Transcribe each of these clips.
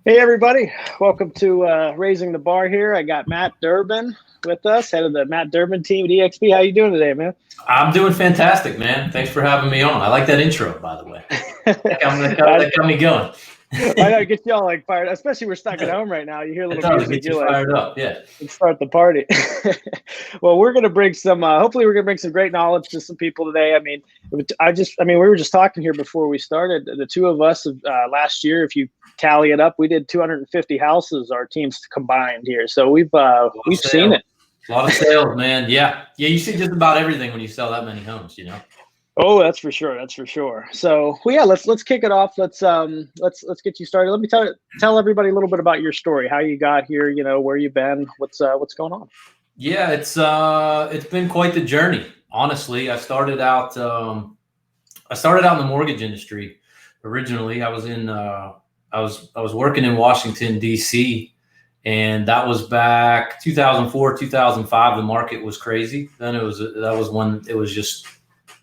Hey everybody, welcome to Raising the Bar here. I got Matt Durbin with us, head of the Matt Durbin team at EXP. How you doing today, man? I'm doing fantastic, man. Thanks for having me on. I like that intro, by the way. That got me going. I know, it gets y'all like fired, especially we're stuck at home right now. You hear a little music, Get you you're like, fired up. Yeah. let's start the party. Well, we're going to bring some, hopefully we're going to bring some great knowledge to some people today. I mean, we were just talking here before we started. The two of us last year, if you tally it up, we did 250 houses, our teams combined here. So we've seen it. A lot of sales, man. Yeah. You see just about everything when you sell that many homes, Oh, that's for sure. That's for sure. So, well, yeah, let's kick it off. Let's get you started. Let me tell everybody a little bit about your story, how you got here, where you've been, what's going on. Yeah, it's been quite the journey. Honestly, I started out in the mortgage industry. Originally, I was working in Washington D.C. and that was back 2004, 2005. The market was crazy. Then that was when it was just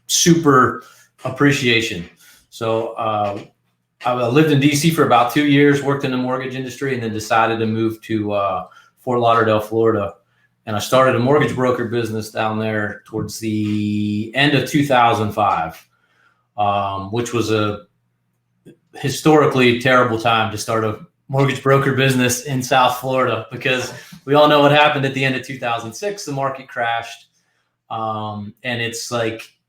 super appreciation. So I lived in DC for about 2 years, worked in the mortgage industry, and then decided to move to Fort Lauderdale, Florida. And I started a mortgage broker business down there towards the end of 2005, which was a historically terrible time to start a mortgage broker business in South Florida, because we all know what happened at the end of 2006. The market crashed. And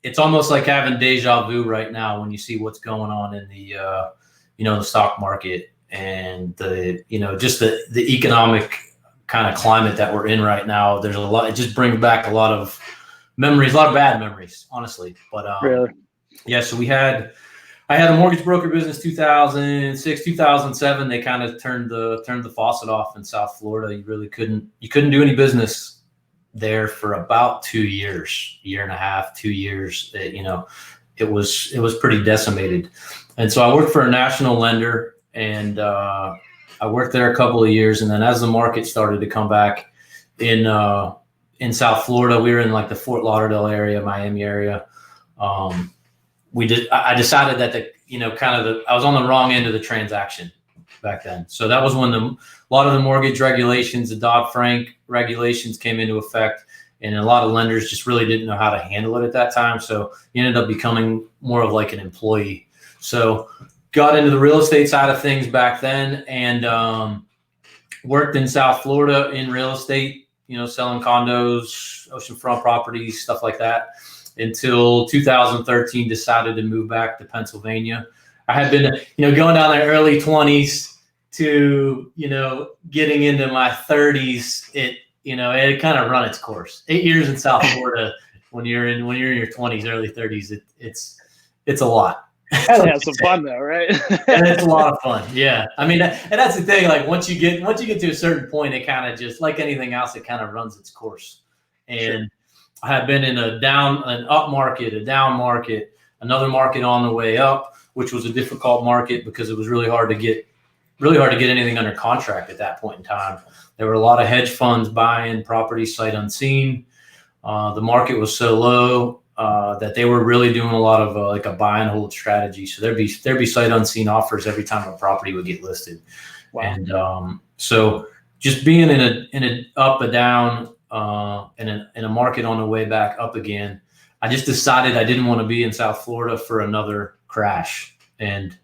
it's almost like having deja vu right now when you see what's going on in the stock market and just the economic kind of climate that we're in right now. There's a lot, it just brings back a lot of memories, a lot of bad memories, honestly. But really? Yeah, so I had a mortgage broker business 2006, 2007. They kind of turned the faucet off in South Florida. You couldn't do any business there for about 2 years, year and a half, 2 years. It was pretty decimated. And so I worked for a national lender, and I worked there a couple of years. And then as the market started to come back in South Florida, we were in like the Fort Lauderdale area, Miami area. I decided that I was on the wrong end of the transaction back then. So that was when a lot of the mortgage regulations, the Dodd-Frank regulations came into effect, and a lot of lenders just really didn't know how to handle it at that time. So you ended up becoming more of like an employee. So got into the real estate side of things back then, and worked in South Florida in real estate, selling condos, oceanfront properties, stuff like that, until 2013, decided to move back to Pennsylvania. I had been, going down there early 20s to, getting into my 30s. It kind of run its course. 8 years in South Florida, when you're in your 20s, early 30s, it's a lot. Have some fun though, right? And it's a lot of fun. Yeah. I mean, and that's the thing. Like once you get to a certain point, it kind of just, like anything else, it kind of runs its course. And sure. I have been in an up market, a down market, another market on the way up, which was a difficult market because it was really hard to get anything under contract at that point in time. There were a lot of hedge funds buying properties sight unseen. The market was so low that they were really doing a lot of like a buy and hold strategy. So there'd be sight unseen offers every time a property would get listed. Wow. And so just being in an up, a down, in a market on the way back up again, I just decided I didn't want to be in South Florida for another crash. And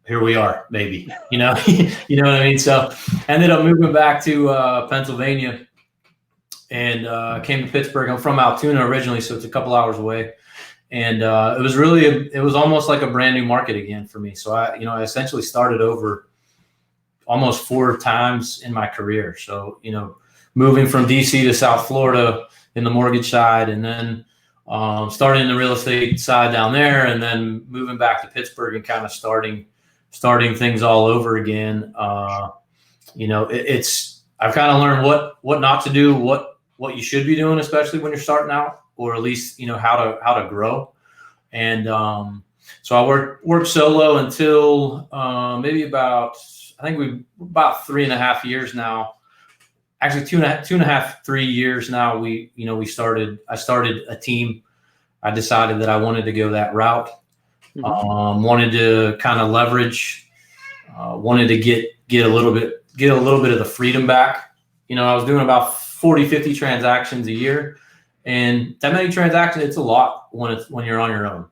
here we are, maybe, you know what I mean? So I ended up moving back to Pennsylvania, and came to Pittsburgh. I'm from Altoona originally, so it's a couple hours away. And it was almost like a brand new market again for me. So I essentially started over almost 4 times in my career. So, moving from DC to South Florida in the mortgage side, and then starting the real estate side down there, and then moving back to Pittsburgh and kind of starting things all over again. I've kind of learned what not to do, what you should be doing, especially when you're starting out, or at least, how to grow. And so I worked solo until maybe about 3.5 years now. Actually, 2.5, 3 years now. I started a team. I decided that I wanted to go that route. Mm-hmm. Wanted to kind of leverage wanted to get a little bit of the freedom back. I was doing about 40, 50 transactions a year, and that many transactions, it's a lot when you're on your own.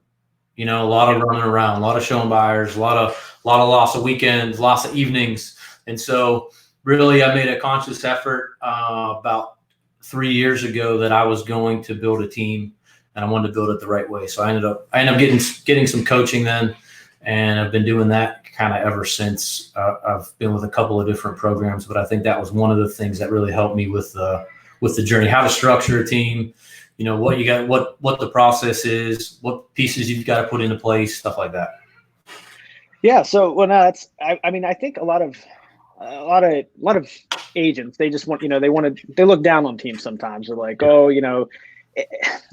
A lot of running around, a lot of showing buyers, a lot of loss of weekends, lots of evenings. And so really I made a conscious effort about 3 years ago that I was going to build a team, and I wanted to build it the right way. So I ended up getting some coaching then, and I've been doing that kind of ever since. I've been with a couple of different programs, but I think that was one of the things that really helped me with the journey, how to structure a team, what you got, what the process is, what pieces you've got to put into place, stuff like that. Yeah. So, well, no, I think a lot of agents, they just want, they look down on teams sometimes. They're like,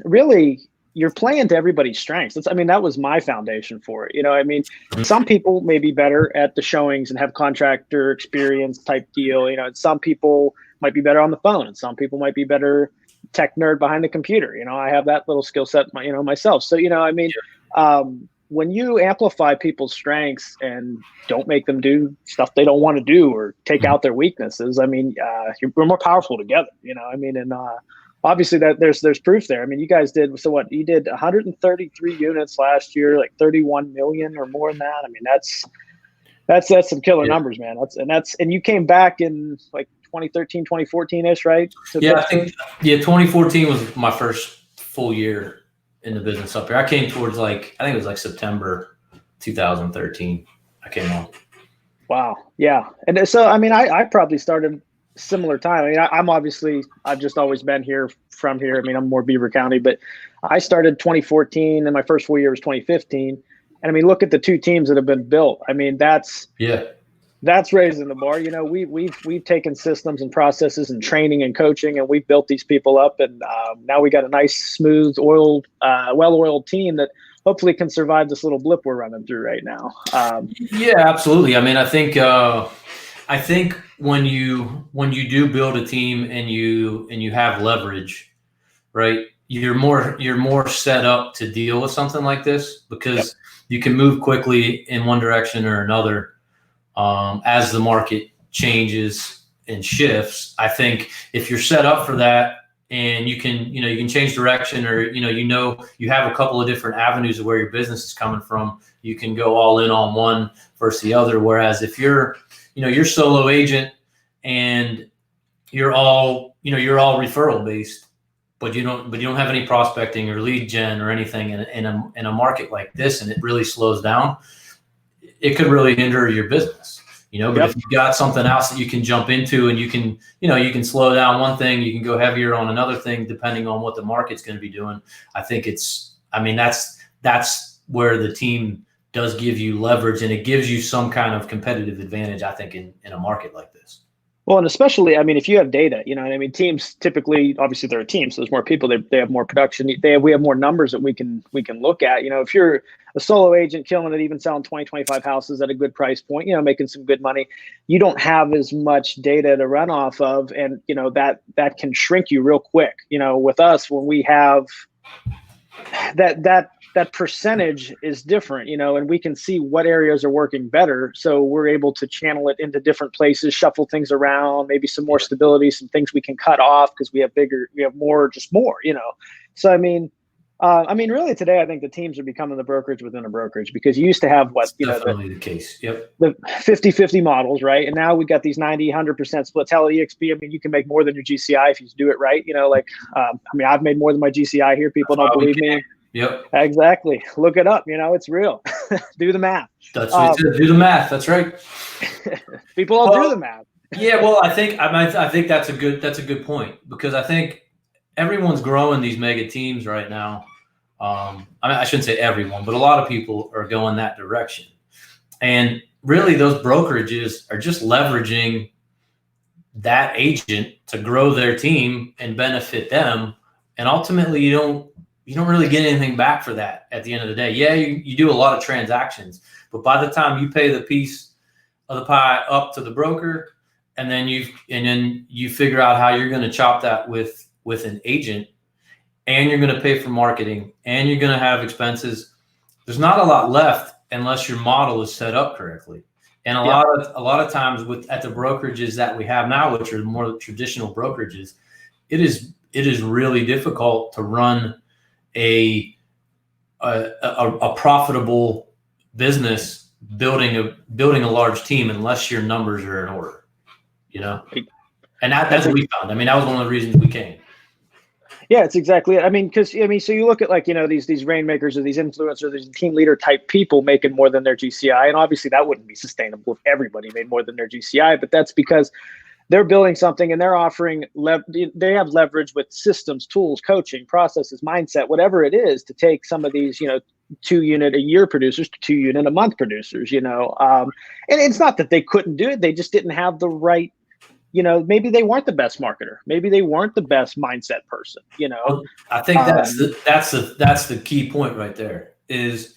really, you're playing to everybody's strengths. That was my foundation for it. Some people may be better at the showings and have contractor experience type deal, and some people might be better on the phone, and some people might be better tech nerd behind the computer. I have that little skill set, myself. So, when you amplify people's strengths and don't make them do stuff they don't want to do or take out their weaknesses, we're more powerful together, and obviously that there's proof there. You guys did, so what, you did 133 units last year, like 31 million or more than that. That's some killer numbers, man. And you came back in like 2013, 2014 ish, right? I think 2014 was my first full year in the business up here. I came towards I think it was like September 2013. I came on. Wow. Yeah. And so, I probably started similar time. I've just always been from here. I'm more Beaver County, but I started 2014 and my first full year was 2015. And look at the two teams that have been built. That's raising the bar. We've taken systems and processes and training and coaching, and we've built these people up. And now we got a nice, smooth, well-oiled team that hopefully can survive this little blip we're running through right now. Yeah, absolutely. I think when you do build a team and you have leverage, right? You're more set up to deal with something like this because you can move quickly in one direction or another. As the market changes and shifts. I think if you're set up for that and you can change direction, or you have a couple of different avenues of where your business is coming from, you can go all in on one versus the other. Whereas if you're solo agent and you're all referral based, but you don't have any prospecting or lead gen or anything in a market like this, and it really slows down, it could really hinder your business, but if you've got something else that you can jump into and you can slow down one thing, you can go heavier on another thing, depending on what the market's going to be doing. I think that's where the team does give you leverage, and it gives you some kind of competitive advantage, I think, in a market like this. Well, and especially, if you have data, teams typically, obviously they're a team, so there's more people, they have more production, we have more numbers that we can look at. If you're a solo agent killing it, even selling 20, 25 houses at a good price point, making some good money, you don't have as much data to run off of, and that can shrink you real quick. With us, when we have that percentage is different, and we can see what areas are working better. So we're able to channel it into different places, shuffle things around, maybe some more stability, some things we can cut off because we have more. So, really today, I think the teams are becoming the brokerage within a brokerage, because you used to have definitely the case. Yep. The 50-50 models, right? And now we got these 90-100% splits. Hell, EXP, you can make more than your GCI if you do it right. I've made more than my GCI here. People don't believe me. Yep. Exactly. Look it up. It's real. Do the math. That's what it is. Do the math. That's right. People don't do the math. Yeah. Well, I think that's a good point, because I think everyone's growing these mega teams right now. I shouldn't say everyone, but a lot of people are going that direction. And really those brokerages are just leveraging that agent to grow their team and benefit them. And ultimately you don't really get anything back for that at the end of the day. Yeah, you do a lot of transactions, but by the time you pay the piece of the pie up to the broker, and then you figure out how you're going to chop that with an agent, and you're going to pay for marketing, and you're going to have expenses, there's not a lot left unless your model is set up correctly. And a lot of times at the brokerages that we have now, which are more traditional brokerages, it is really difficult to run a profitable business building a large team unless your numbers are in order, and that's what we found. I mean, that was one of the reasons we came. Yeah, it's exactly it. I mean, so you look at these rainmakers or these influencers, these team leader type people making more than their GCI, and obviously that wouldn't be sustainable if everybody made more than their GCI. But that's because they're building something and they're offering. They have leverage with systems, tools, coaching, processes, mindset, whatever it is, to take some of these 2-unit a year producers to 2-unit a month producers. And it's not that they couldn't do it; they just didn't have the right. Maybe they weren't the best marketer. Maybe they weren't the best mindset person. I think that's the key point right there. Is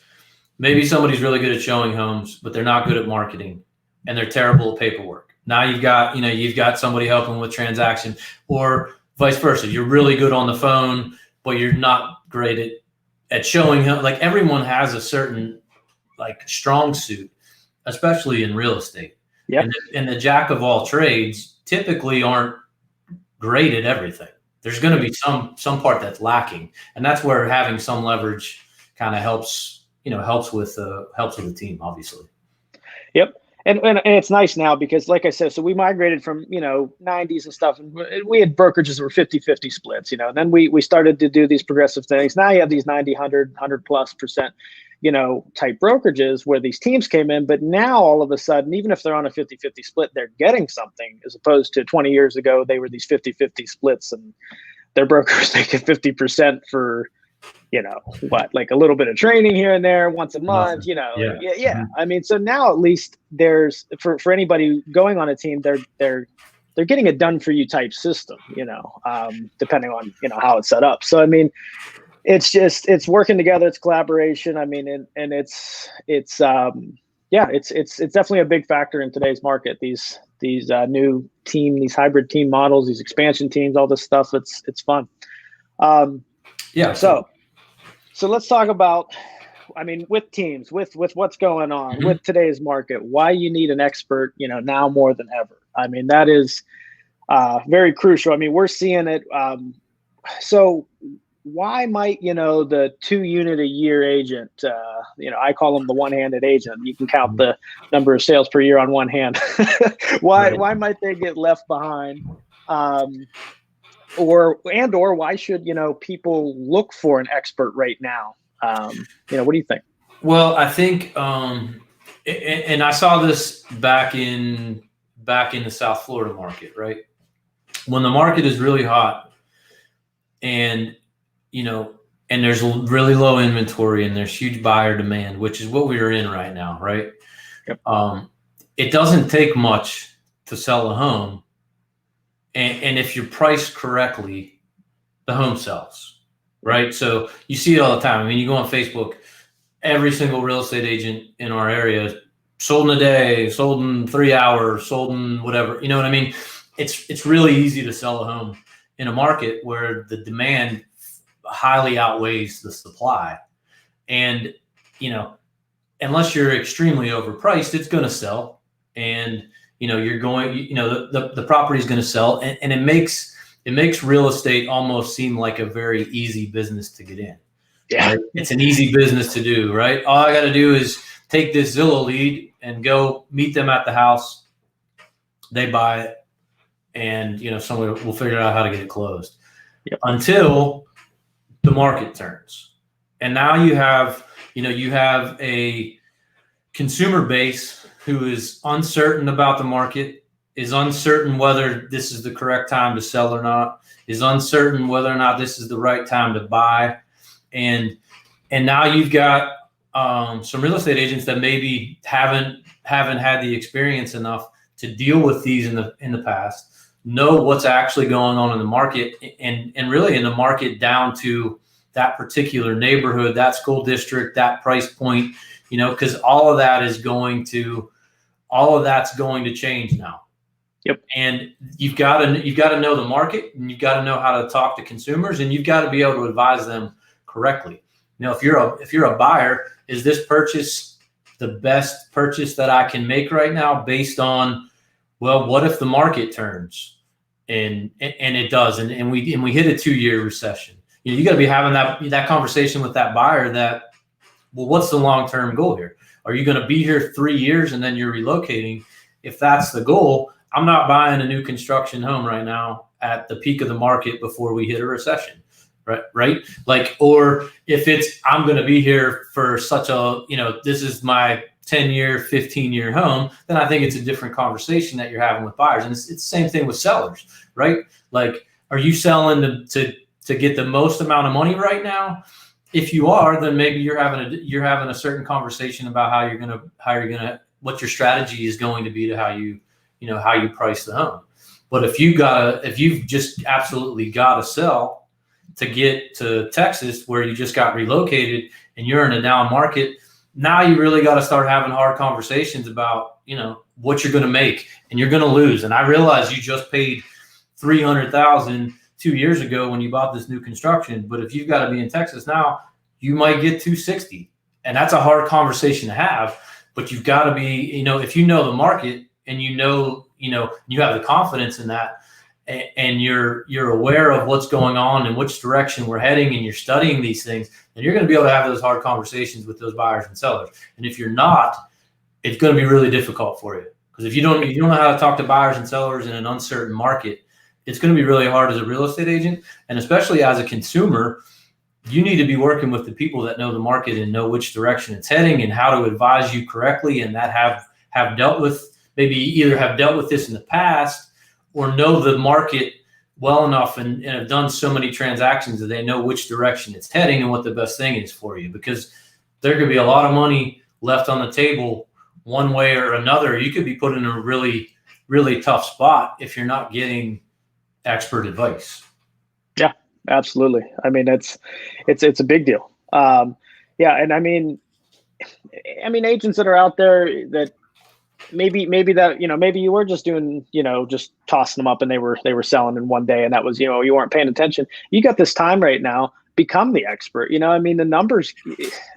maybe somebody's really good at showing homes, but they're not good at marketing, and they're terrible at paperwork. Now you've got somebody helping with transaction, or vice versa. You're really good on the phone, but you're not great at showing him. Like, everyone has a certain strong suit, especially in real estate. Yeah. And the jack of all trades typically aren't great at everything. There's going to be some part that's lacking, and that's where having some leverage kind of helps with the team, obviously. Yep. And it's nice now because, like I said, so we migrated from 90s and stuff, and we had brokerages that were 50-50 splits, and then we started to do these progressive things. Now you have these 90, 100+% type brokerages where these teams came in. But now all of a sudden, even if they're on a 50-50 split, they're getting something, as opposed to 20 years ago, they were these 50-50 splits and their brokers making 50% for, like a little bit of training here and there once a month, Yeah. Mm-hmm. I mean, so now at least there's for anybody going on a team, they're getting a done for you type system, depending on, how it's set up. So, I mean, it's working together. It's collaboration. I mean, and it's definitely a big factor in today's market. These new team, these hybrid team models, these expansion teams, all this stuff. It's fun. So let's talk about, I mean, with teams, with what's going on, mm-hmm. with today's market, why you need an expert, now more than ever. I mean, that is very crucial. I mean, we're seeing it. So why might, the 2-unit a year agent, I call them the one-handed agent. You can count the number of sales per year on one hand. Why might they get left behind? Or why should, people look for an expert right now? What do you think? Well, I think, and I saw this back in the South Florida market, right? When the market is really hot and there's really low inventory and there's huge buyer demand, which is what we are in right now, right? Yep. It doesn't take much to sell a home. And if you're priced correctly, the home sells, right? So you see it all the time. I mean, you go on Facebook, every single real estate agent in our area sold in a day, sold in 3 hours, sold in whatever. You know what I mean? It's really easy to sell a home in a market where the demand highly outweighs the supply. And, unless you're extremely overpriced, it's going to sell. And, you're going, the property is going to sell, and it makes real estate almost seem like a very easy business to get in. Yeah. Right? It's an easy business to do, right? All I got to do is take this Zillow lead and go meet them at the house. They buy it, and somebody will figure out how to get it closed. Yep. Until the market turns, and now you have a consumer base who is uncertain about the market, is uncertain whether this is the correct time to sell or not, is uncertain whether or not this is the right time to buy. And now you've got some real estate agents that maybe haven't had the experience enough to deal with these in the past, know what's actually going on in the market, and really in the market down to that particular neighborhood, that school district, that price point, because all of that's going to change now. Yep. And you've got to know the market, and you've got to know how to talk to consumers, and you've got to be able to advise them correctly. If you're a buyer, is this purchase the best purchase that I can make right now based on, well, what if the market turns? And it does. And we hit a 2-year recession. You got to be having that conversation with that buyer that, well, what's the long-term goal here? Are you going to be here 3 years and then you're relocating? If that's the goal, I'm not buying a new construction home right now at the peak of the market before we hit a recession. Right. Like, or if it's, I'm going to be here for such a, this is my 10-year, 15-year home, then I think it's a different conversation that you're having with buyers. And it's the same thing with sellers, right? Like, are you selling to get the most amount of money right now? If you are, then maybe you're having a certain conversation about what your strategy is going to be to how you price the home. But if you've just absolutely got to sell to get to Texas, where you just got relocated and you're in a down market, now you really got to start having hard conversations about, what you're going to make, and you're going to lose. And I realize you just paid $300,000 2 years ago when you bought this new construction, but if you've got to be in Texas now, you might get $260, and that's a hard conversation to have. But you've got to be, if you know the market and you have the confidence in that, and you're aware of what's going on and which direction we're heading, and you're studying these things, then you're going to be able to have those hard conversations with those buyers and sellers. And if you're not, it's going to be really difficult for you, because if you don't know how to talk to buyers and sellers in an uncertain market, it's going to be really hard as a real estate agent, and especially as a consumer. You need to be working with the people that know the market and know which direction it's heading and how to advise you correctly, and that have dealt with, maybe either have dealt with this in the past or know the market well enough and have done so many transactions that they know which direction it's heading and what the best thing is for you. Because there could be a lot of money left on the table one way or another. You could be put in a really, really tough spot if you're not getting expert advice. Yeah, absolutely. I mean, it's a big deal. And I mean, agents that are out there that maybe that, maybe you were just doing, just tossing them up and they were selling in one day, and that was, you weren't paying attention. You got this time right now, become the expert. The numbers,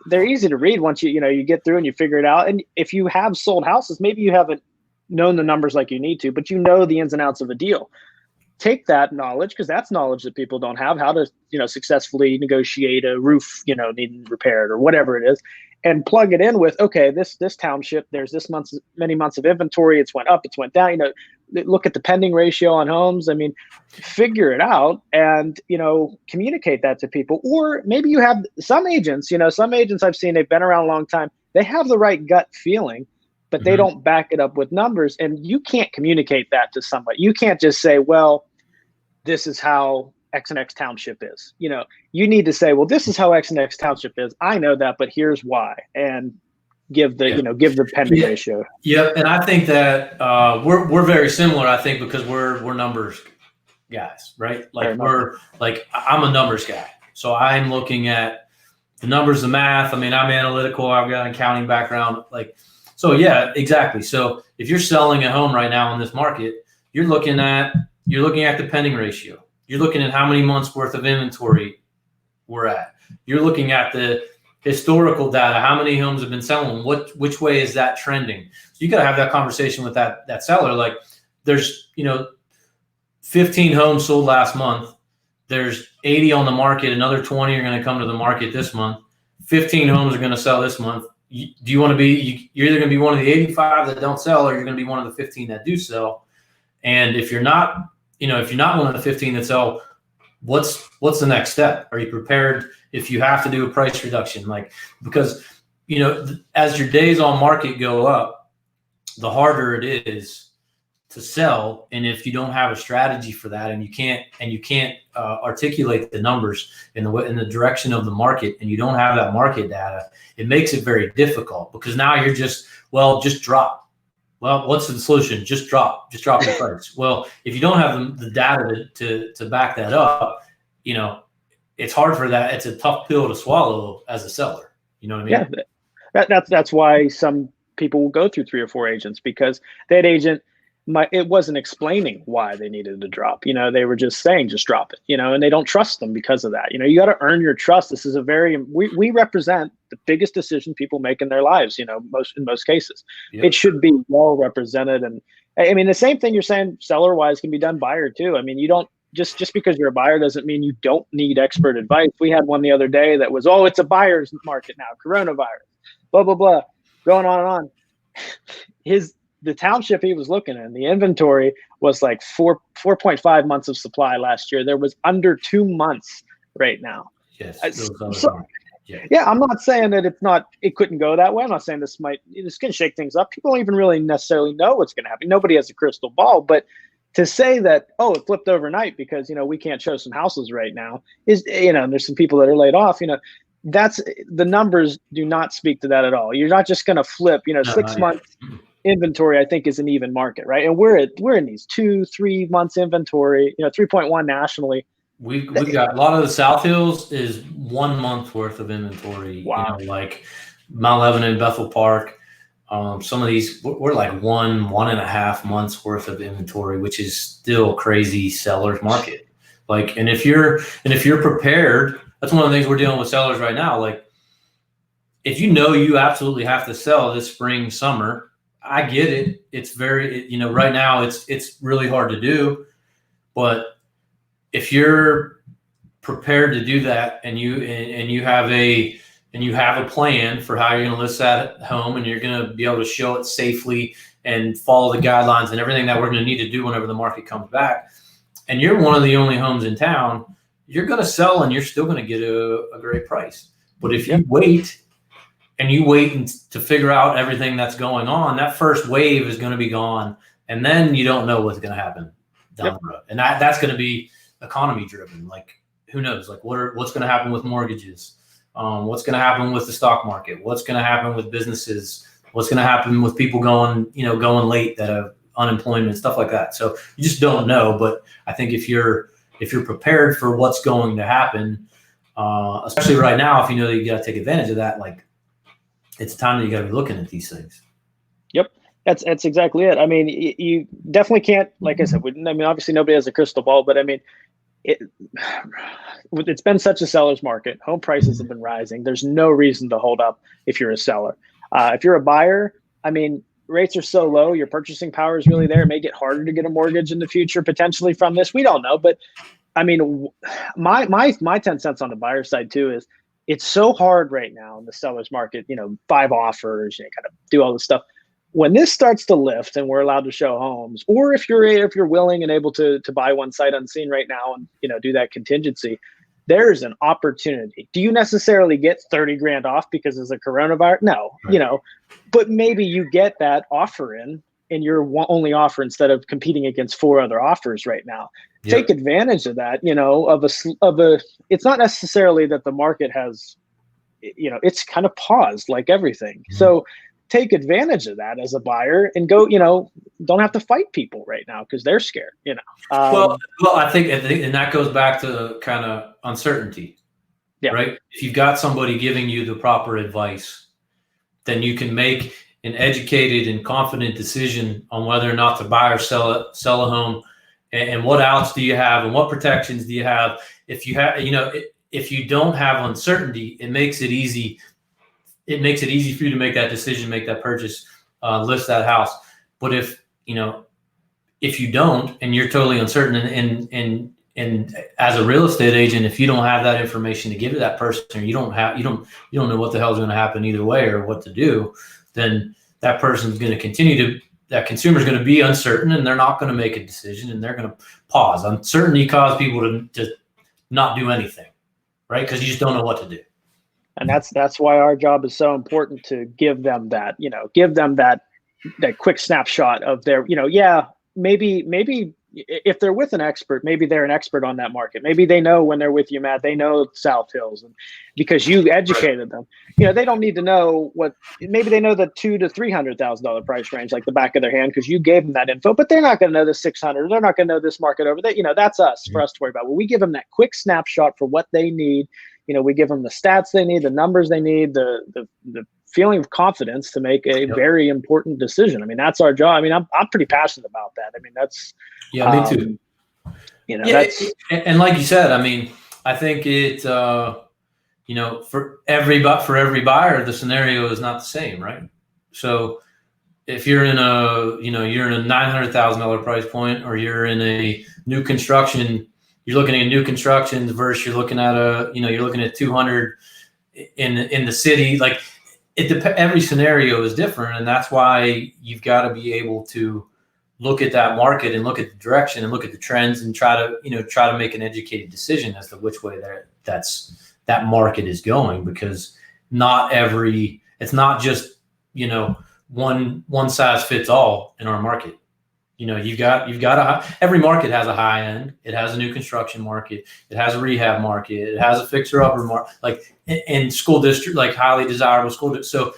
they're easy to read once you get through and you figure it out. And if you have sold houses, maybe you haven't known the numbers like you need to, but the ins and outs of a deal. Take that knowledge, because that's knowledge that people don't have, how to, successfully negotiate a roof, needing repaired or whatever it is, and plug it in with, okay, this township, there's many months of inventory. It's went up, it's went down, look at the pending ratio on homes. I mean, figure it out and, communicate that to people. Or maybe you have some agents I've seen, they've been around a long time. They have the right gut feeling, but they don't back it up with numbers. And you can't communicate that to somebody. You can't just say, well, this is how X and X township is. You need to say, well, this is how X and X township is. I know that, but here's why, and give the pending ratio. Yep. And I think that we're very similar, I think, because we're numbers guys, right? Like I'm a numbers guy. So I'm looking at the numbers, the math. I mean, I'm analytical. I've got an accounting background. So yeah, exactly. So if you're selling a home right now in this market, you're looking at the pending ratio. You're looking at how many months worth of inventory we're at. You're looking at the historical data, how many homes have been selling, which way is that trending? So you got to have that conversation with that seller. Like, there's 15 homes sold last month. There's 80 on the market. Another 20 are going to come to the market this month. 15 homes are going to sell this month. Do you want to be? You're either going to be one of the 85 that don't sell, or you're going to be one of the 15 that do sell. And if you're not, if you're not one of the 15 that sell, what's the next step? Are you prepared if you have to do a price reduction? Because as your days on market go up, the harder it is to sell. And if you don't have a strategy for that, and you can't articulate the numbers in the direction of the market, and you don't have that market data, it makes it very difficult, because now you're just drop. Well, what's the solution? Just drop the price. Well, if you don't have the data to back that up, it's hard for that. It's a tough pill to swallow as a seller. You know what I mean? Yeah, that's why some people will go through 3 or 4 agents, because that agent it wasn't explaining why they needed to drop. They were just saying, just drop it. And they don't trust them because of that. You got to earn your trust. This is we represent the biggest decision people make in their lives, in most cases. Yep. It should be well represented. And I mean, the same thing you're saying seller wise can be done buyer too. I mean, you don't just because you're a buyer doesn't mean you don't need expert advice. We had one the other day that was, it's a buyer's market now, coronavirus, blah, blah, blah, going on and on. The township he was looking in, the inventory was like 4.5 months of supply last year. There was under 2 months right now. Yes. Yeah, I'm not saying that it couldn't go that way. I'm not saying this can shake things up. People don't even really necessarily know what's going to happen. Nobody has a crystal ball, but to say that, it flipped overnight because, we can't show some houses right now is, there's some people that are laid off, that's the numbers do not speak to that at all. You're not just going to flip, 6 months inventory, I think, is an even market, right? And we're in these 2-3 months inventory, 3.1 nationally. We've got a lot of the South Hills is 1 month worth of inventory. Wow. Like Mount Lebanon, Bethel Park. Some of these we're like 1.5 months worth of inventory, which is still crazy seller's market. Like, and if you're prepared, that's one of the things we're dealing with sellers right now. Like, if you absolutely have to sell this spring, summer, I get it. It's very, right now it's really hard to do, but if you're prepared to do that and you have a plan for how you're going to list that home and you're going to be able to show it safely and follow the guidelines and everything that we're going to need to do whenever the market comes back, and you're one of the only homes in town, you're going to sell and you're still going to get a great price. But if you wait to figure out everything that's going on, that first wave is going to be gone, and then you don't know what's going to happen down the road. And that's going to be economy driven. Like, who knows? Like, what's going to happen with mortgages? What's going to happen with the stock market? What's going to happen with businesses? What's going to happen with people going late that have unemployment, stuff like that. So you just don't know. But I think if you're prepared for what's going to happen, especially right now, if you know that you got to take advantage of that, like, it's time that you got to be looking at these things. Yep. That's exactly it. I mean, you definitely can't, like I said, obviously nobody has a crystal ball, but I mean, it's been such a seller's market. Home prices have been rising. There's no reason to hold up if you're a seller. If you're a buyer, I mean, rates are so low, your purchasing power is really there. It may get harder to get a mortgage in the future, potentially from this. We don't know. But I mean, my 10 cents on the buyer side too is it's so hard right now in the seller's market, 5 offers, you kind of do all this stuff. When this starts to lift and we're allowed to show homes, or if you're willing and able to buy one sight unseen right now and do that contingency, there's an opportunity. Do you necessarily get 30 grand off because of the coronavirus? No, right. But maybe you get that offer in your only offer instead of competing against 4 other offers right now. Yep. Take advantage of that. It's not necessarily that the market has, it's kind of paused like everything. Mm-hmm. So take advantage of that as a buyer and go, don't have to fight people right now because they're scared, Well, I think, and that goes back to kind of uncertainty, right? If you've got somebody giving you the proper advice, then you can make an educated and confident decision on whether or not to buy or sell a home, and what outs do you have and what protections do you have. If you have, if you don't have uncertainty, it makes it easy. It makes it easy for you to make that decision, make that purchase, list that house. But if you don't, and you're totally uncertain, and as a real estate agent, if you don't have that information to give to that person, or you don't know what the hell is going to happen either way or what to do, then that person's going to that consumer's going to be uncertain, and they're not going to make a decision, and they're going to pause. Uncertainty causes people to not do anything, right? Because you just don't know what to do. And that's why our job is so important, to give them that, that quick snapshot of their, maybe if they're with an expert, maybe they're an expert on that market. Maybe they know when they're with you, Matt, they know South Hills, and because you educated them, they don't need to know maybe they know the $200,000 to $300,000 price range, like the back of their hand, because you gave them that info, but they're not going to know the 600. They're not going to know this market over there. That's us, for us to worry about. Well, we give them that quick snapshot for what they need. We give them the stats they need, the numbers they need, the feeling of confidence to make a very important decision. I mean, that's our job. I mean, I'm pretty passionate about that. I mean, that's me too. That's and like you said, I mean, I think it for every buyer, the scenario is not the same, right? So if you're in a $900,000 price point, or you're in a new construction, you're looking at new constructions versus you're looking at 200 in the city. Like every scenario is different, and that's why you've got to be able to look at that market and look at the direction and look at the trends and try to make an educated decision as to which way that market is going, because it's not just one size fits all in our market. Every market has a high end, it has a new construction market, it has a rehab market, it has a fixer upper market, like in school district, like highly desirable school district. So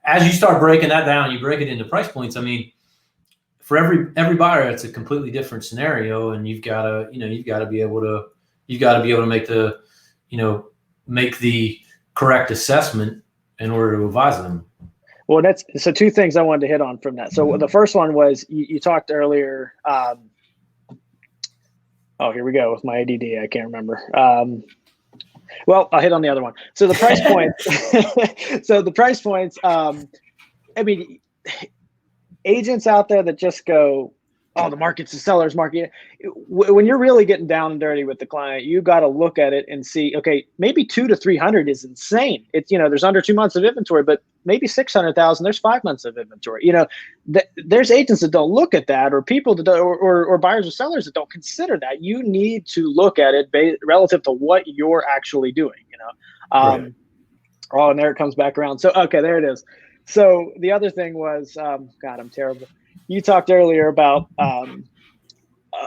as you start breaking that down, you break it into price points. I mean, for every buyer, it's a completely different scenario, and you've got to be able to make the correct assessment in order to advise them. Well, so two things I wanted to hit on from that. So the first one was you talked earlier. Here we go with my ADD. I can't remember. Well, I'll hit on the other one. So the price points. So the price points. I mean, agents out there that just go, "Oh, the market's a seller's market." When you're really getting down and dirty with the client, you got to look at it and see, okay, maybe 200 to 300 is insane. It's, there's under 2 months of inventory, but maybe 600,000, there's 5 months of inventory. There's agents that don't look at that, or people that don't, or buyers or sellers that don't consider that. You need to look at it relative to what you're actually doing, Right. Oh, and there it comes back around. So, okay, there it is. So the other thing was, God, I'm terrible. You talked earlier about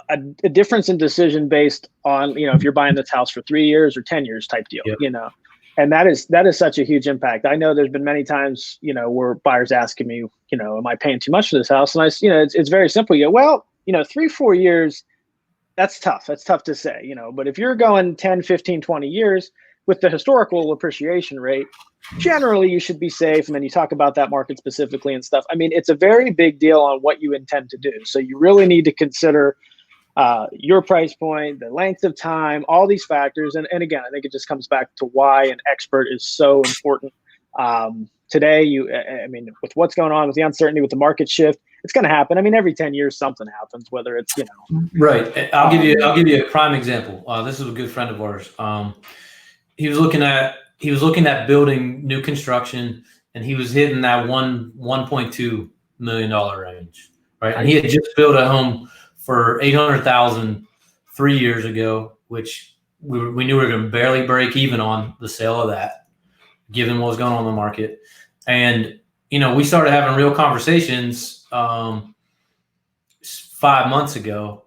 a difference in decision based on, if you're buying this house for 3 years or 10 years type deal, Yep. And that is such a huge impact. I know there's been many times, where buyers asking me, am I paying too much for this house? And it's very simple. You go, well, 3-4 years, that's tough. That's tough to say, but if you're going 10, 15, 20 years with the historical appreciation rate, generally you should be safe. And then you talk about that market specifically and stuff. I mean, it's a very big deal on what you intend to do. So you really need to consider your price point, the length of time, all these factors. And again, I think it just comes back to why an expert is so important. Today, with what's going on with the uncertainty, with the market shift, it's going to happen. I mean, every 10 years, something happens, whether it's, Right. I'll give you a prime example. This is a good friend of ours. He was looking at building new construction, and he was hitting that $1.2 million range, right? And he had just built a home for $800,000 3 years ago, which we knew we were going to barely break even on the sale of that, given what was going on in the market. And we started having real conversations 5 months ago,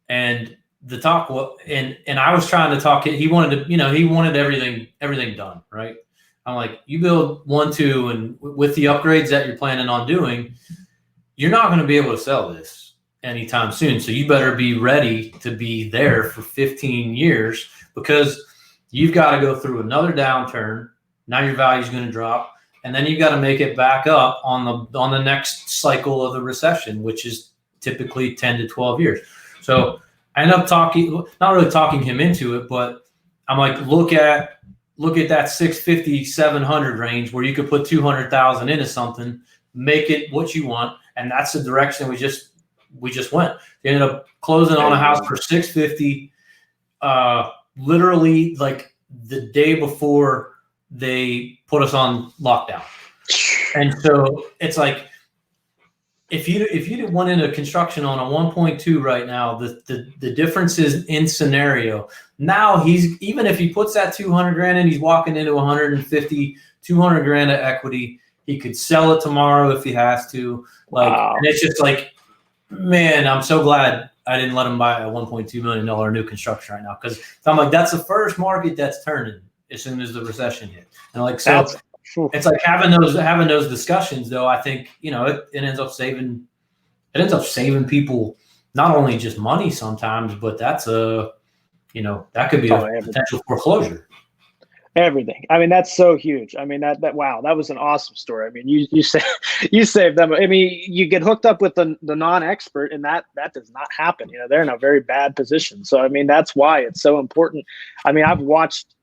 and the talk and I was trying to talk. He wanted everything done, right? I'm like, you build 1, 2, and with the upgrades that you're planning on doing, you're not going to be able to sell this anytime soon. So you better be ready to be there for 15 years, because you've got to go through another downturn. Now your value is going to drop, and then you've got to make it back up on the next cycle of the recession, which is typically 10 to 12 years. So I end up not really talking him into it, but I'm like, look at that 650, 700 range where you could put 200,000 into something, make it what you want. And that's the direction we just went. They ended up closing on a house for 650, literally like the day before they put us on lockdown. And so it's like, if you went into construction on a 1.2 right now, the difference is in scenario. Now even if he puts that 200 grand in, he's walking into 150, 200 grand of equity. He could sell it tomorrow if he has to. Wow. And it's just like, man, I'm so glad I didn't let him buy a $1.2 million new construction right now. Because I'm like, that's the first market that's turning as soon as the recession hit. And like, so it's like having those discussions, though. I think it ends up saving people not only just money sometimes, but that could be a potential foreclosure. Everything. I mean, that's so huge. I mean, that wow, that was an awesome story. I mean, you saved them. I mean, you get hooked up with the non-expert, and that does not happen. They're in a very bad position. So I mean, that's why it's so important. I mean, I've watched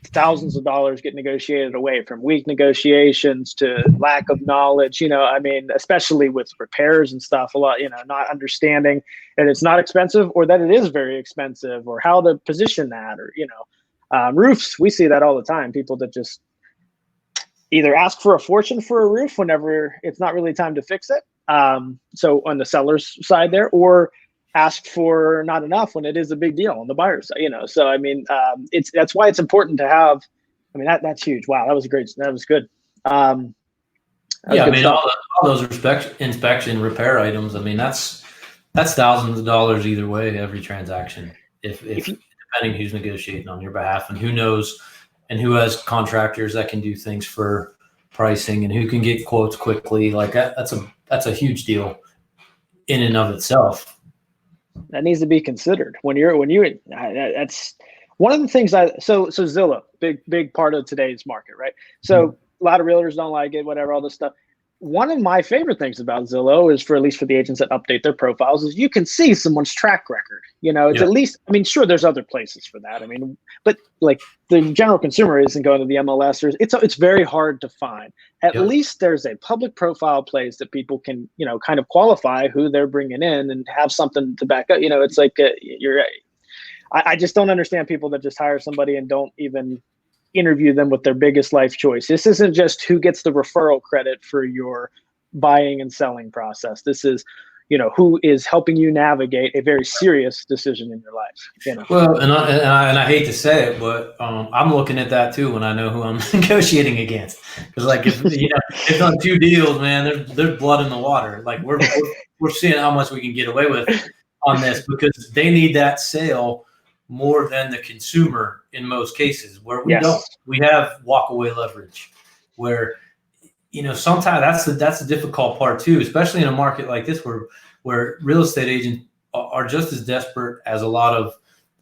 thousands of dollars get negotiated away from weak negotiations to lack of knowledge. I mean, especially with repairs and stuff, a lot, not understanding that it's not expensive or that it is very expensive or how to position that, or, roofs. We see that all the time. People that just either ask for a fortune for a roof whenever it's not really time to fix it. So on the seller's side there, or ask for not enough when it is a big deal on the buyer's side, So, I mean, that's why it's important to have, I mean, that's huge. Wow. That was great. That was good. Yeah. I mean, all those inspection repair items, I mean, that's thousands of dollars either way, every transaction, if depending who's negotiating on your behalf and who knows and who has contractors that can do things for pricing and who can get quotes quickly. Like that's a huge deal in and of itself. That needs to be considered that's one of the things so Zillow, big part of today's market, right? So a lot of realtors don't like it, whatever, all this stuff. One of my favorite things about Zillow is, at least for the agents that update their profiles, is you can see someone's track record. It's at least, I mean, sure, there's other places for that. I mean, but like the general consumer isn't going to the MLS. It's very hard to find. At least there's a public profile place that people can, kind of qualify who they're bringing in and have something to back up. It's like I just don't understand people that just hire somebody and don't even interview them with their biggest life choice. This isn't just who gets the referral credit for your buying and selling process. This is, who is helping you navigate a very serious decision in your life. Well, and I hate to say it, but I'm looking at that too when I know who I'm negotiating against. Because like if it's on two deals, man, there's blood in the water. Like we're seeing how much we can get away with on this because they need that sale more than the consumer in most cases, where we don't. We have walkaway leverage, where sometimes that's the difficult part too, especially in a market like this where real estate agents are just as desperate as a lot of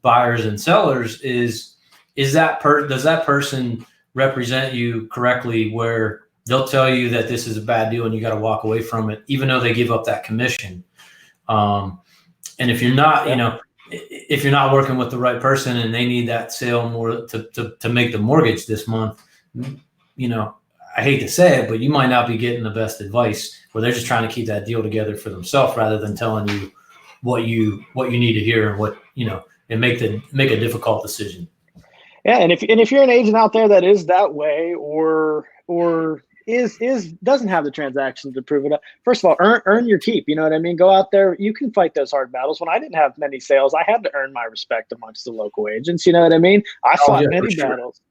buyers and sellers. Does that person represent you correctly, where they'll tell you that this is a bad deal and you got to walk away from it, even though they give up that commission? And if you're not, if you're not working with the right person and they need that sale more to make the mortgage this month, I hate to say it, but you might not be getting the best advice, where they're just trying to keep that deal together for themselves rather than telling you what you need to hear and what, and make a difficult decision. Yeah. And if you're an agent out there that is that way or doesn't have the transaction to prove it up, first of all, earn your keep. You know what I mean? Go out there. You can fight those hard battles. When I didn't have many sales, I had to earn my respect amongst the local agents. You know what I mean? I fought many battles.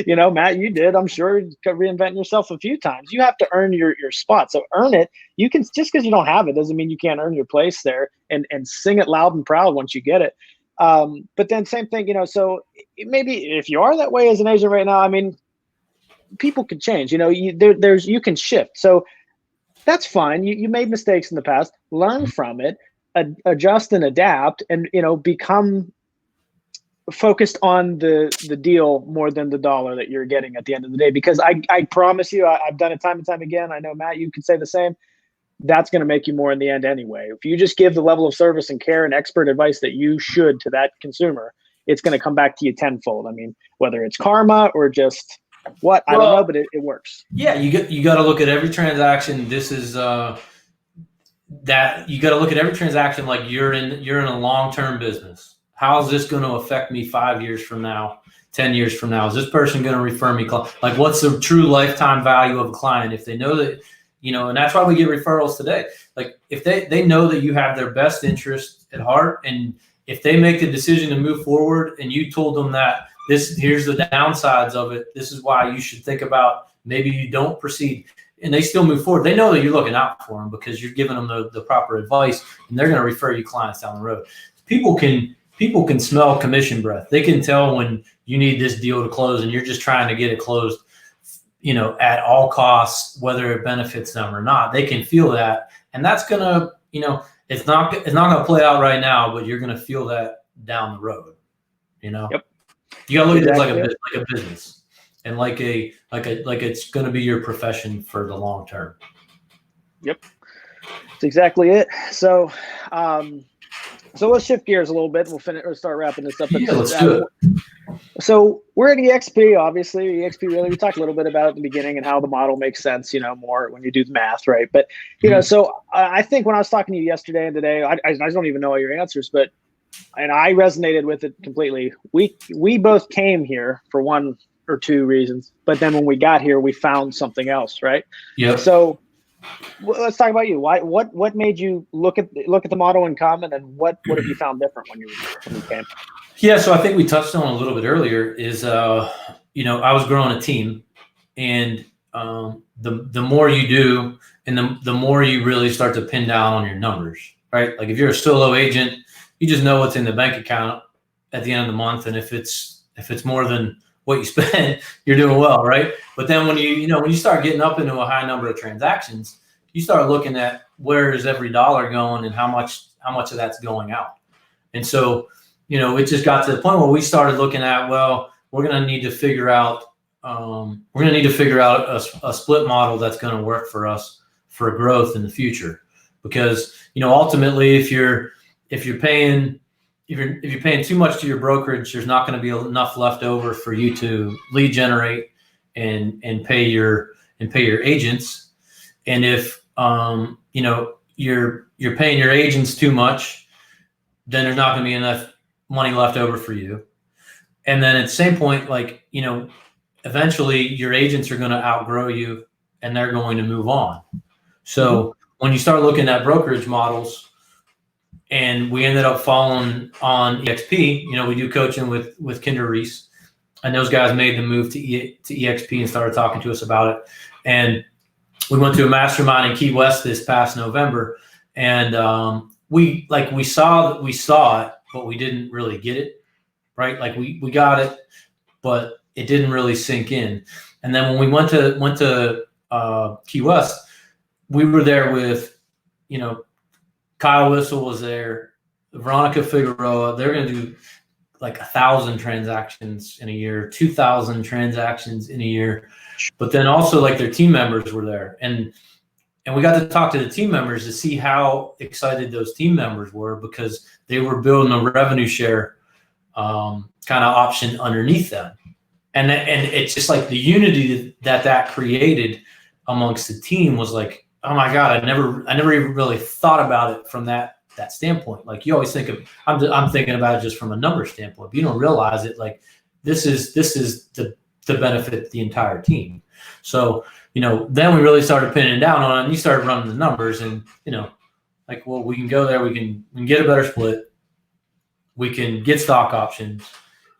Matt, you did. I'm sure you could reinvent yourself a few times. You have to earn your spot. So earn it. You can, just because you don't have it doesn't mean you can't earn your place there and sing it loud and proud once you get it. But then same thing, so maybe if you are that way as an agent right now, I mean, people can change, you can shift. So that's fine. You made mistakes in the past, learn from it, adjust and adapt, and, become focused on the deal more than the dollar that you're getting at the end of the day. Because I promise you, I've done it time and time again. I know, Matt, you could say the same. That's going to make you more in the end anyway. If you just give the level of service and care and expert advice that you should to that consumer, it's going to come back to you tenfold. I mean, whether it's karma or just I don't know, but it works. Yeah, you got to look at every transaction. This is that you got to look at every transaction like you're in a long-term business. How is this going to affect me 5 years from now, 10 years from now? Is this person going to refer me? Like, what's the true lifetime value of a client? If they know that, and that's why we get referrals today. Like if they know that you have their best interest at heart, and if they make the decision to move forward and you told them that here's the downsides of it, this is why you should think about maybe you don't proceed, and they still move forward, they know that you're looking out for them because you're giving them the proper advice, and they're going to refer you clients down the road. People can smell commission breath. They can tell when you need this deal to close and you're just trying to get it closed, at all costs, whether it benefits them or not. They can feel that, and that's gonna, it's not gonna play out right now, but you're gonna feel that down the road. Yep. You gotta look at it like a business, and like it's gonna be your profession for the long term. Yep, that's exactly it. So, so let's shift gears a little bit. We'll start wrapping this up. Yeah, let's do it. So we're at EXP, obviously. EXP really, we talked a little bit about it at the beginning and how the model makes sense, more when you do the math, right? But, so I think when I was talking to you yesterday and today, I don't even know all your answers, but, and I resonated with it completely. We both came here for one or two reasons, but then when we got here, we found something else, right? Yeah. So let's talk about you. What made you look at the model in common, and what have you found different when you came? Yeah, so I think we touched on a little bit earlier is, I was growing a team, and the more you do, and the more you really start to pin down on your numbers, right? Like if you're a solo agent, you just know what's in the bank account at the end of the month, and if it's more than what you spend, you're doing well, right? But then when you start getting up into a high number of transactions, you start looking at where is every dollar going and how much of that's going out, and so. It just got to the point where we started looking at, well, we're going to need to figure out a split model that's going to work for us for growth in the future. Because, ultimately, if you're paying too much to your brokerage, there's not going to be enough left over for you to lead generate and pay your agents. And if, you're paying your agents too much, then there's not going to be enough money left over for you. And then at the same point, eventually your agents are going to outgrow you and they're going to move on. So when you start looking at brokerage models, and we ended up falling on EXP, we do coaching with Kinder Reese, and those guys made the move to EXP and started talking to us about it. And we went to a mastermind in Key West this past November, and we saw it, but we didn't really get it, right? Like we got it, but it didn't really sink in. And then when we went to Key West, we were there with, Kyle Whistle was there, Veronica Figueroa. They're going to do like 1,000 transactions in a year, 2,000 transactions in a year. But then also like their team members were there. And we got to talk to the team members to see how excited those team members were, because they were building a revenue share kind of option underneath them. And it's just like the unity that created amongst the team was like, oh my God, I never even really thought about it from that standpoint. Like you always think of, I'm thinking about it just from a number standpoint, but you don't realize it. Like this is to benefit the entire team. So, then we really started pinning down on it, and you started running the numbers, and, well, we can go there, we can get a better split. We can get stock options.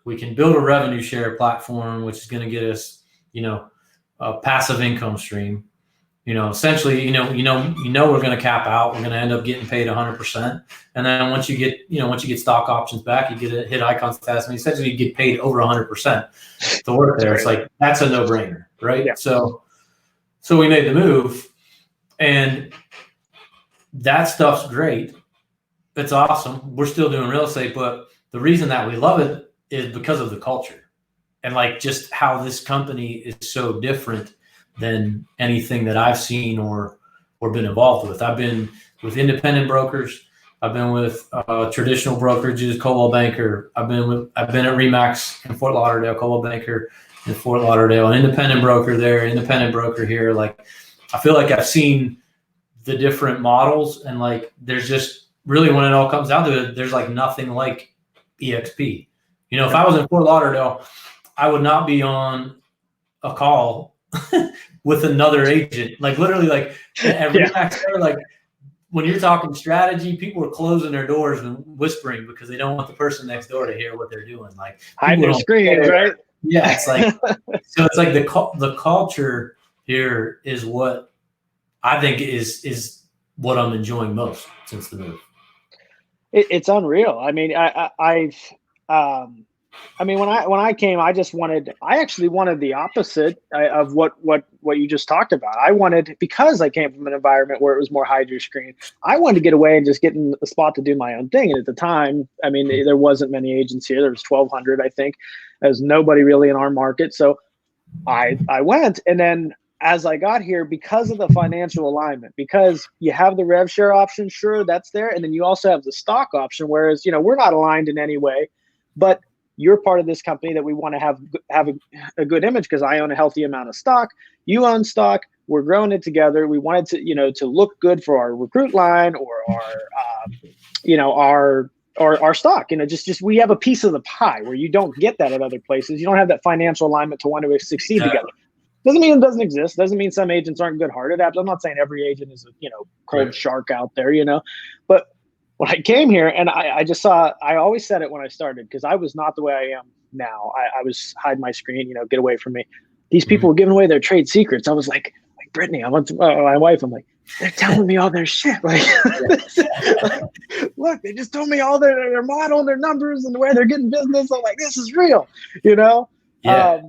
We can build a revenue share platform, which is going to get us, a passive income stream. Essentially, we're going to cap out. We're going to end up getting paid 100%. And then once you get stock options back, you get a hit icon status. I mean, essentially you get paid over 100% to work there. It's like, that's a no-brainer, right? Yeah. So we made the move, and that stuff's great. It's awesome. We're still doing real estate, but the reason that we love it is because of the culture and like just how this company is so different than anything that I've seen or been involved with. I've been with independent brokers. I've been with traditional brokerages, Coldwell Banker. I've been at Remax in Fort Lauderdale, Coldwell Banker in Fort Lauderdale, an independent broker there, independent broker here. Like, I feel like I've seen the different models, and like, there's just really, when it all comes down to it, there's like nothing like EXP. If I was in Fort Lauderdale, I would not be on a call with another agent. Like literally, like at Remax, like when you're talking strategy, people are closing their doors and whispering because they don't want the person next door to hear what they're doing. Like hide their screens, right? Yeah, it's like so. It's like the culture here is what I think is what I'm enjoying most since the move. It's unreal. I mean, when I came, I actually wanted the opposite of what you just talked about. I wanted, because I came from an environment where it was more hide your screen, I wanted to get away and just get in a spot to do my own thing. And at the time, I mean, there wasn't many agents here. There was 1,200, I think. There's nobody really in our market. So I went, and then as I got here, because of the financial alignment, because you have the rev share option, sure, that's there. And then you also have the stock option, whereas, we're not aligned in any way, but you're part of this company that we want to have a good image because I own a healthy amount of stock. You own stock. We're growing it together. We wanted to, to look good for our recruit line or our stock. Just we have a piece of the pie where you don't get that at other places. You don't have that financial alignment to want to succeed together. Doesn't mean it doesn't exist. Doesn't mean some agents aren't good-hearted. I'm not saying every agent is a cold shark out there. But when I came here and I just saw, I always said it when I started because I was not the way I am now. I was hide my screen, get away from me. These people were giving away their trade secrets. I was like Brittany, I went to my wife. I'm like, they're telling me all their shit. Like, look, they just told me all their model and their numbers and the way they're getting business. I'm like, this is real, Yeah.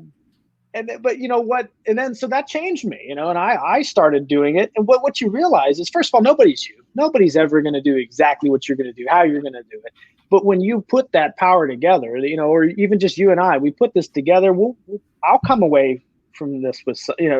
But you know what? And then, so that changed me, and I started doing it. And what you realize is, first of all, nobody's you. Nobody's ever going to do exactly what you're going to do, how you're going to do it. But when you put that power together, or even just you and I, we put this together, I'll come away from this with, something,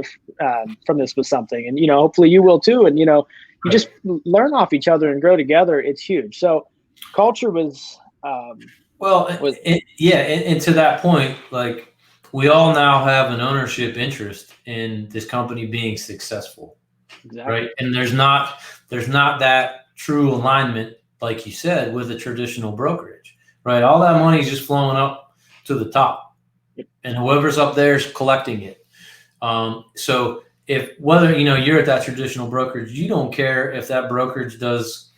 and, hopefully you will too. And, you just learn off each other and grow together. It's huge. So culture was, and to that point, like, we all now have an ownership interest in this company being successful. Exactly. Right. And there's not that true alignment, like you said, with a traditional brokerage, right? All that money is just flowing up to the top, and whoever's up there is collecting it. So if whether, you're at that traditional brokerage, you don't care if that brokerage does,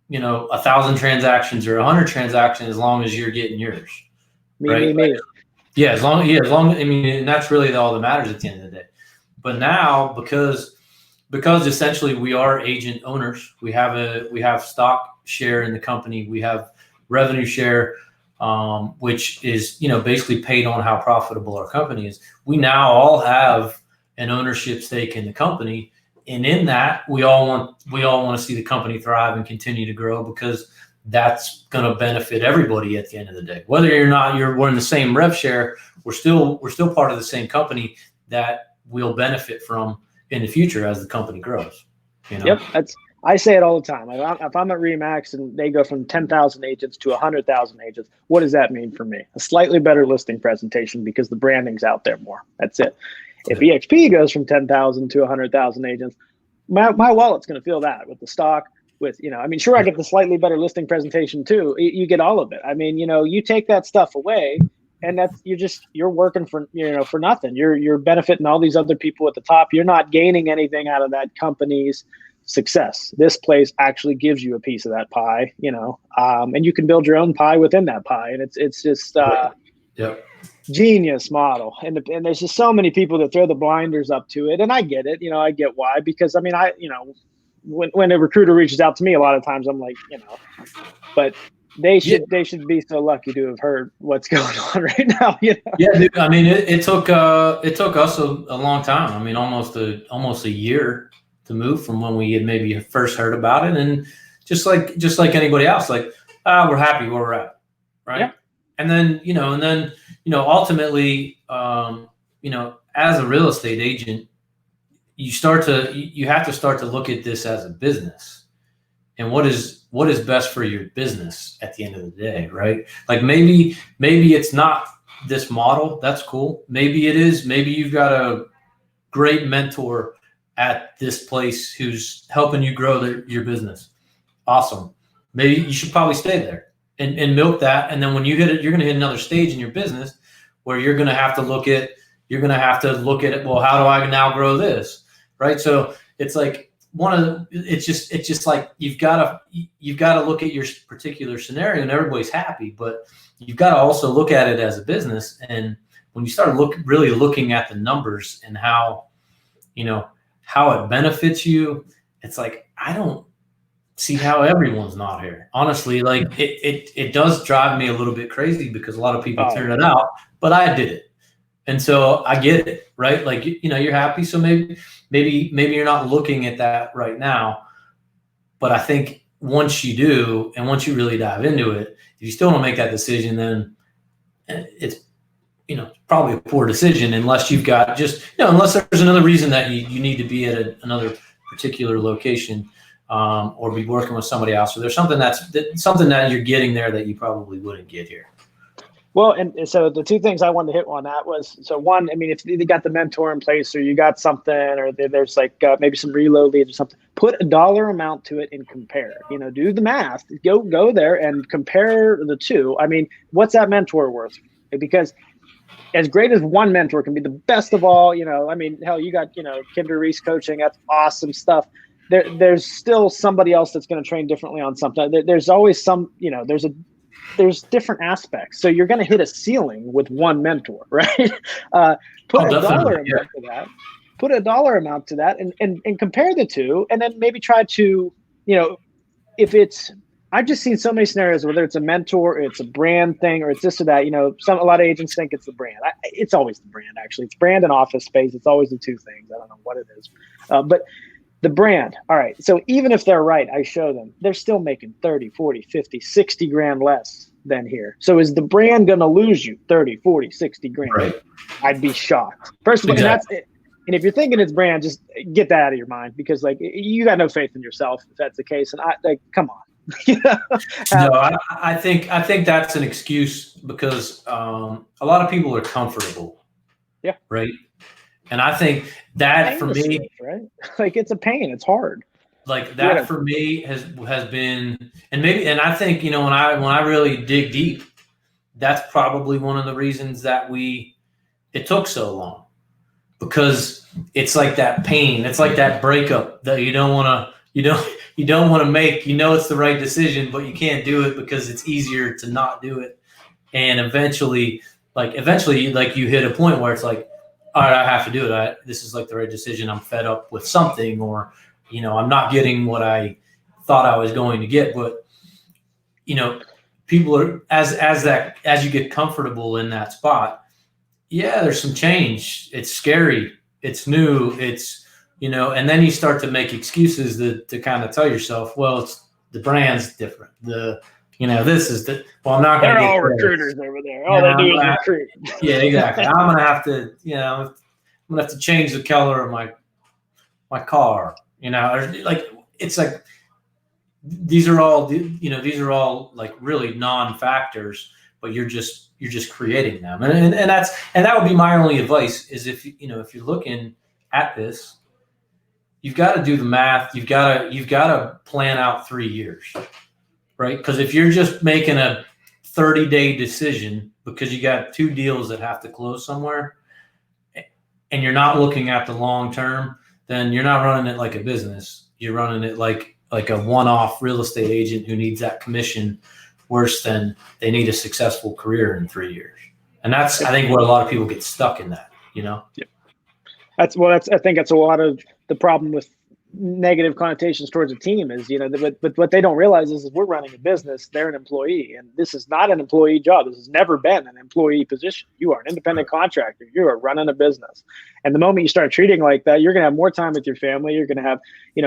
1,000 transactions or 100 transactions, as long as you're getting yours. Me. Yeah, as long, and that's really all that matters at the end of the day. But now, because essentially we are agent owners, we have stock share in the company, we have revenue share, which is, basically paid on how profitable our company is. We now all have an ownership stake in the company, and in that, we all want to see the company thrive and continue to grow, because that's going to benefit everybody at the end of the day. Whether or not we're in the same rev share, we're still part of the same company that we'll benefit from in the future as the company grows. Yep, I say it all the time. If I'm at Remax and they go from 10,000 agents to 100,000 agents, what does that mean for me? A slightly better listing presentation, because the branding's out there more. That's it. If EXP goes from 10,000 to 100,000 agents, my wallet's going to feel that with the stock. Sure, I get the slightly better listing presentation too. You get all of it. You take that stuff away, and you're working for nothing. You're benefiting all these other people at the top. You're not gaining anything out of that company's success. This place actually gives you a piece of that pie, and you can build your own pie within that pie. And it's just genius model. And there's just so many people that throw the blinders up to it, and I get it. I get why, because when a recruiter reaches out to me, a lot of times I'm like, but they should be so lucky to have heard what's going on right now. Yeah, dude, it took us a long time. Almost a year to move from when we had maybe first heard about it, and just like anybody else, like, we're happy where we're at, right? Yeah. And then ultimately, as a real estate agent, you have to start to look at this as a business, and what is best for your business at the end of the day, right? Like, maybe it's not this model. That's cool. Maybe it is. Maybe you've got a great mentor at this place who's helping you grow your business. Awesome. Maybe you should probably stay there and milk that. And then when you hit it, you're going to hit another stage in your business where you're going to have to look at it. Well, how do I now grow this? Right. So it's like it's just like, you've got to look at your particular scenario, and everybody's happy, but you've got to also look at it as a business. And when you start really looking at the numbers and how it benefits you, it's like, I don't see how everyone's not here. Honestly, like, it does drive me a little bit crazy, because a lot of people turn it out, but I did it. And so I get it, right? Like, you're happy. So maybe you're not looking at that right now, but I think once you do, and once you really dive into it, if you still don't make that decision, then it's, probably a poor decision, unless you've got unless there's another reason that you need to be at another particular location, or be working with somebody else. So there's something that you're getting there that you probably wouldn't get here. Well, and so the two things I wanted to hit on that was, so one, I mean, if you got the mentor in place or you got something, or there's like maybe some reload leads or something, put a dollar amount to it and compare, do the math, go there and compare the two. I mean, what's that mentor worth? Because as great as one mentor can be, the best of all, I mean, hell, you got, Kinder Reese coaching. That's awesome stuff. There's still somebody else that's going to train differently on something. There's always some, there's different aspects. So you're going to hit a ceiling with one mentor, right? Put a dollar amount to that. Put a dollar amount to that and compare the two, and then maybe try to, if it's, I've just seen so many scenarios, whether it's a mentor, or it's a brand thing, or it's this or that, a lot of agents think it's the brand. It's always the brand, actually. It's brand and office space. It's always the two things. I don't know what it is. But the brand. All right. So even if they're right, I show them, they're still making 30, 40, 50, 60 grand less than here. So is the brand going to lose you 30, 40, 60 grand? Right. I'd be shocked. First of all, exactly. And that's it. And if you're thinking it's brand, just get that out of your mind, because like you got no faith in yourself if that's the case. And come on. No, I think that's an excuse, because a lot of people are comfortable. Yeah. Right. And I think that for me, right? Like it's a pain. It's hard. Like that for me has been, and I think, when I really dig deep, that's probably one of the reasons that it took so long, because it's like that pain. It's like that breakup that you don't want to make. It's the right decision, but you can't do it because it's easier to not do it. And eventually you hit a point where it's like, all right, I have to do it. This is like the right decision. I'm fed up with something, or, I'm not getting what I thought I was going to get. But, people are, as you get comfortable in that spot, yeah, there's some change. It's scary. It's new. It's, and then you start to make excuses to kind of tell yourself, well, it's the brand's different. This is I'm not going to get all recruiters over there. All they do is recruit. Yeah, exactly. I'm going to have to, I'm going to have to change the color of my car, it's like, these are all like really non-factors, but you're just creating them. And that would be my only advice is if you're looking at this, you've got to do the math. You've got to plan out 3 years, right? Because if you're just making a 30-day decision because you got 2 deals that have to close somewhere, and you're not looking at the long term, then you're not running it like a business. You're running it like a one-off real estate agent who needs that commission worse than they need a successful career in 3 years. And that's, I think, where a lot of people get stuck in that, Yep. I think that's a lot of the problem with negative connotations towards a team is, but what they don't realize is we're running a business, they're an employee, and this is not an employee job. This has never been an employee position. You are an independent contractor. You are running a business. And the moment you start treating like that, you're going to have more time with your family. You're going to have,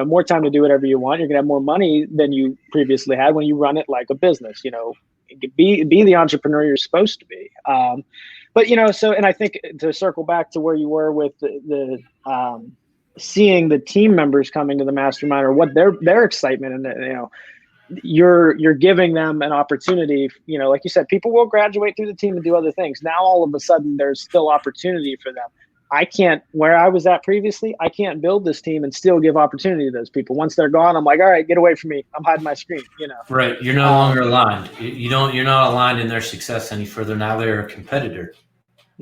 more time to do whatever you want. You're going to have more money than you previously had when you run it like a business, be the entrepreneur you're supposed to be. But, and I think to circle back to where you were with the seeing the team members coming to the mastermind, or what their excitement, and you're giving them an opportunity. Like you said, people will graduate through the team and do other things. Now all of a sudden there's still opportunity for them. I can't, where I was at previously, I can't build this team and still give opportunity to those people. Once they're gone, I'm like, all right, get away from me. I'm hiding my screen. Right. You're no longer aligned. You're not aligned in their success any further. Now they're a competitor.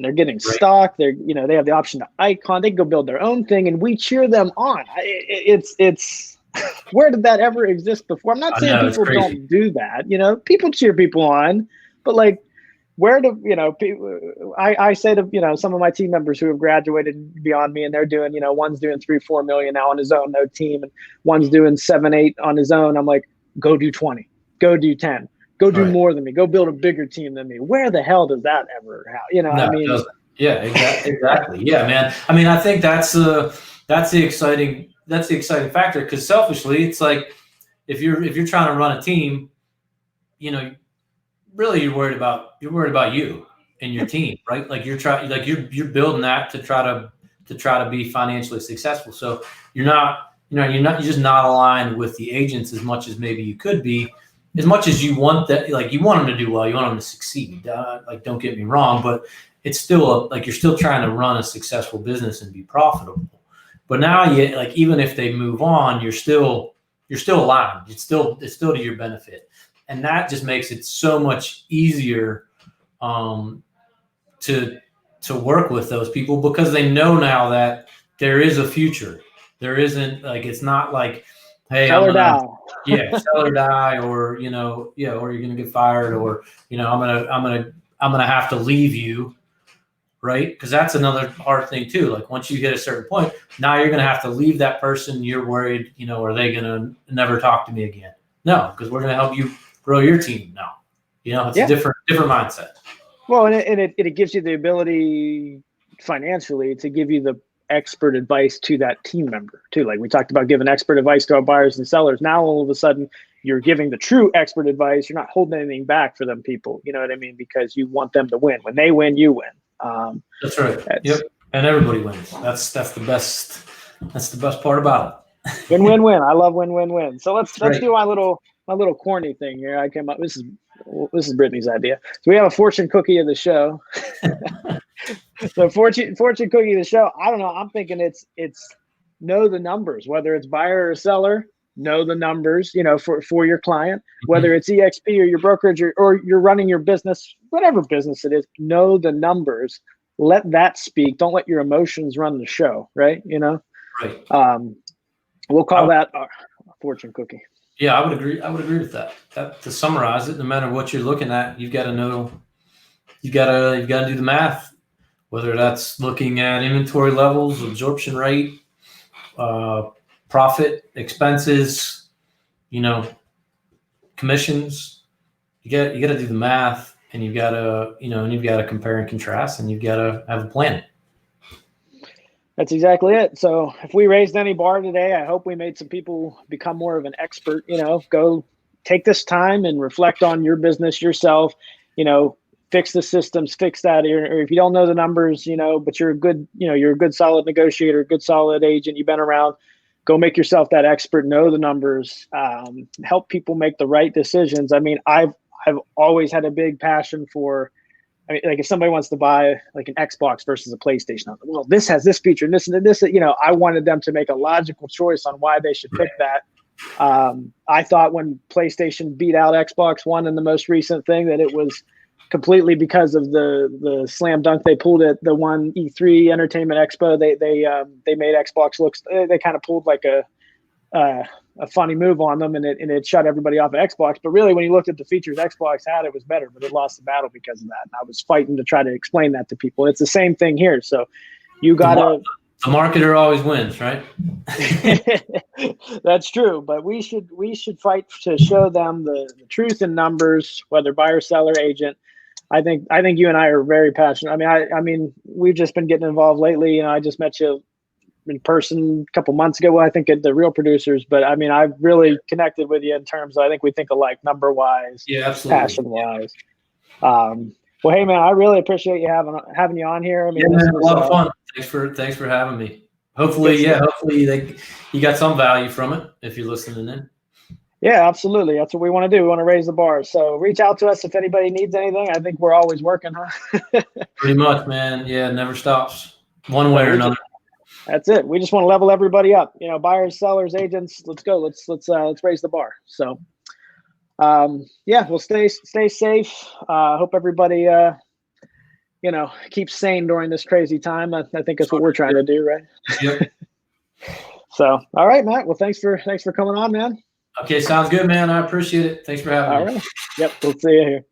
They're getting stock. They're, they have the option to icon. They can go build their own thing, and we cheer them on. It's where did that ever exist before? I'm not saying people don't do that. People cheer people on, but like, where do I say to some of my team members who have graduated beyond me, and they're doing one's doing 3-4 million now on his own, no team, and one's doing 7-8 on his own. I'm like, go do 20, go do 10. Go do more than me. Go build a bigger team than me. Where the hell does that ever happen? No, yeah, exactly. Yeah, man. I mean, I think that's the exciting factor, because selfishly, it's like if you're trying to run a team, really you're worried about you and your team, right? Like you're building that to try to be financially successful. So you're just not aligned with the agents as much as maybe you could be. as much as you want that, like you want them to do well, you want them to succeed. Like, don't get me wrong, but it's still like you're still trying to run a successful business and be profitable. But now, like even if they move on, you're still aligned. It's still to your benefit, and that just makes it so much easier to work with those people, because they know now that there is a future. There isn't like, it's not like, hey, sell or die. Sell or die, or or you're gonna get fired, or I'm gonna have to leave you, right? Because that's another hard thing too. Like once you hit a certain point, now you're gonna have to leave that person. You're worried, are they gonna never talk to me again? No, because we're gonna help you grow your team now. It's a different mindset. Well, and it gives you the ability financially to give you the expert advice to that team member too. Like we talked about giving expert advice to our buyers and sellers. Now all of a sudden you're giving the true expert advice. You're not holding anything back for them people. You know what I mean? Because you want them to win. When they win, you win. That's right. Yep. And everybody wins. That's the best. That's the best part about it. Win. I love win. So let's do my little corny thing here. I came up. This is Brittany's idea. So we have a fortune cookie of the show. The fortune cookie of the show. I don't know. I'm thinking it's know the numbers, whether it's buyer or seller. Know the numbers, for your client, whether it's EXP or your brokerage or you're running your business, whatever business it is. Know the numbers. Let that speak. Don't let your emotions run the show. Right. Right. We'll call that a fortune cookie. Yeah, I would agree. I would agree with that. To summarize it, no matter what you're looking at, you've got to know. You've got to do the math. Whether that's looking at inventory levels, absorption rate, profit, expenses, commissions. You got to do the math, and you've got to compare and contrast, and you've got to have a plan. That's exactly it. So if we raised any bar today, I hope we made some people become more of an expert. Go take this time and reflect on your business yourself, fix the systems, fix that. Or if you don't know the numbers, but you're a good solid negotiator, good solid agent, you've been around, go make yourself that expert, know the numbers, help people make the right decisions. I mean, I've always had a big passion for, like if somebody wants to buy like an Xbox versus a PlayStation, I'm like, well, this has this feature and this and this, I wanted them to make a logical choice on why they should pick that. I thought when PlayStation beat out Xbox One in the most recent thing that it was completely because of the slam dunk they pulled at the one E3 Entertainment Expo. They made Xbox look, they kind of pulled like a funny move on them, and it shut everybody off of Xbox. But really, when you looked at the features Xbox had, it was better, but it lost the battle because of that. And I was fighting to try to explain that to people. It's the same thing here. So you gotta. The marketer always wins, right? That's true, but we should fight to show them the truth in numbers, whether buyer, seller, agent. I think you and I are very passionate. I mean, we've just been getting involved lately. I just met you in person a couple months ago. I think at the Real Producers, but I mean, I've really connected with you in terms of, I think we think alike, number wise, passion wise. Well, hey man, I really appreciate you having you on here. I mean, this was a lot of fun. Thanks for having me. Hopefully you got some value from it if you're listening in. Yeah, absolutely. That's what we want to do. We want to raise the bar. So reach out to us if anybody needs anything. I think we're always working, huh? Pretty much, man. Yeah, it never stops. One way or another. That's it. We just want to level everybody up. Buyers, sellers, agents. Let's go. Let's raise the bar. So, we'll stay safe. Hope everybody, keeps sane during this crazy time. I think that's what we're trying to do, right? Yep. So, all right, Matt. Well, thanks for coming on, man. Okay, sounds good, man. I appreciate it. Thanks for having me. All right. Yep. We'll see you here.